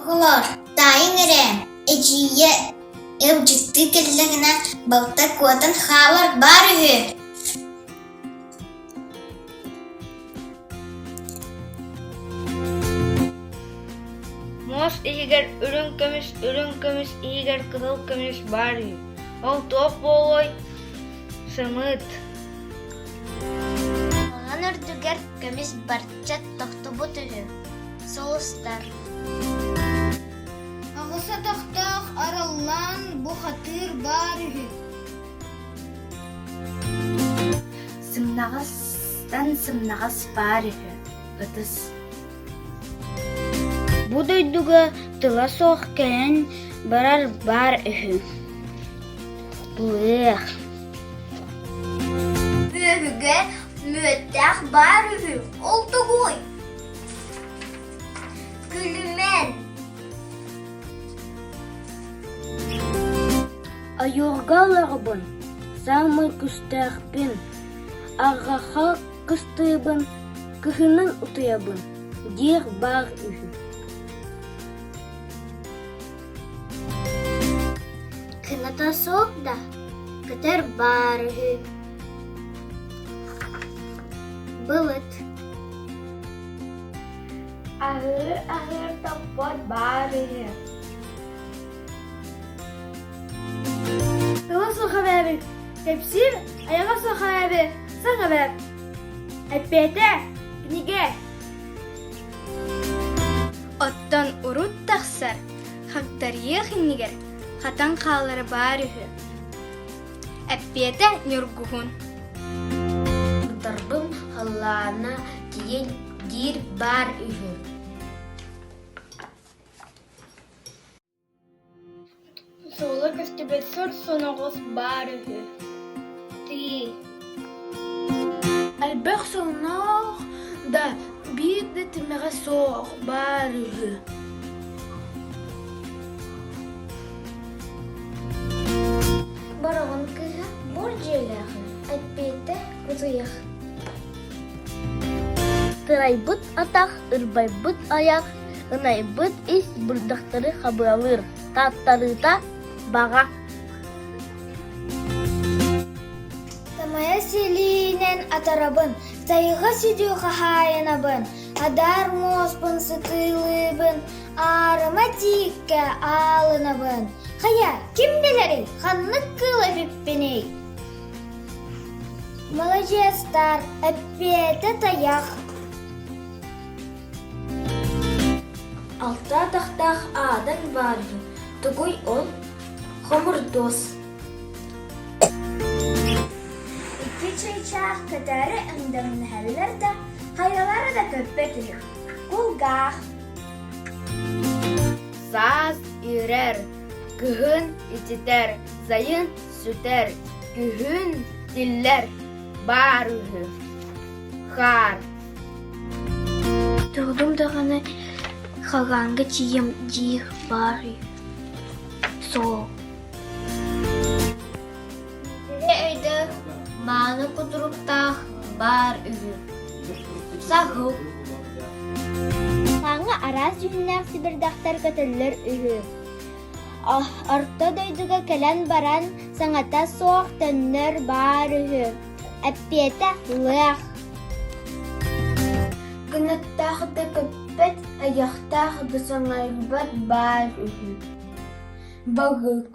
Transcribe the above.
Олар, тайын әрем, әжейе ылжытты келлігіне бұлта көтін хавар бар үйі. Мос игер үрін көміс игер кызыл көміс бар үйі. Ол топ болой сымыт. Олан үрдігер көміс барчат тоқтыбыт үйі. Соғыстар. Ағыса тақтақ араллан бұхатыр бар үйі. Сымнағас бар үйі. Үтіс. Бұ дойдуға тыла соқ кәлін барар бар үйі. Бұлық. Үйіге мүттәқ бар үйі. Олды ғой. Күлімен. Айоргаларбын, самый күстәқпен, ағаға кыстыбын, кыхының ұтыябын, дер бар үйі. Кыната соқ да, кітер бар үйі. Бұлыт. Ahır tapot бар үйі. Тыла соқа бәбі. Кепсір, аяға соқа бәбі. Саңа бәбі. Әппеті, книге. Оттан урут тақсар, хақтар ехіннігер, хатан қалары бар үйі. Әппеті нүргуғын. Дарбым халлана тиен дир бар үйі. Солы көстебет сұр соноғыз бар үйі. Ти. Әлбәқ соноғ да бейді тімеға соғ бар үйі. Барағын күйі бұр желәғі, әтпейті күзіяқ. Тырайбыт атақ, ырбайбыт аяқ, ынайбыт ис бұрдақтары қабыралыр. Таттарыта баға. Тамая селинен атарабын, тайға сүйдеу қахайынабын, адар моспын сытылыбын, арыма тикке алынабын. Қая, кім білері, қанны кылы біппеней. Молодестар, әппеті таяқ. Алта тақтақ адан бар үйі. Тұғой ол қомыр дос. Икі чайчақ кітәрі үндімін әлілер да, қайралары да көппет үйі. Құлғақ. Саз ирер, күхін итетер, зайын сүтер, күхін диллер бар үйі. Қар. Тұғдым дағаны қағанғы тием дейх бар үйі. Сол. Тірі өйді маны күдіруқтақ бар үйі. Сағыл. Саңы араз жүннәқ сібірдақтар көтілір үйі. Арта дойдыға кәлән баран саңата соқ төннір бар үйі. Әппеті лық. Күнеттағы да көппет, аяқтағы да саңайбат бар үйі. Бағық.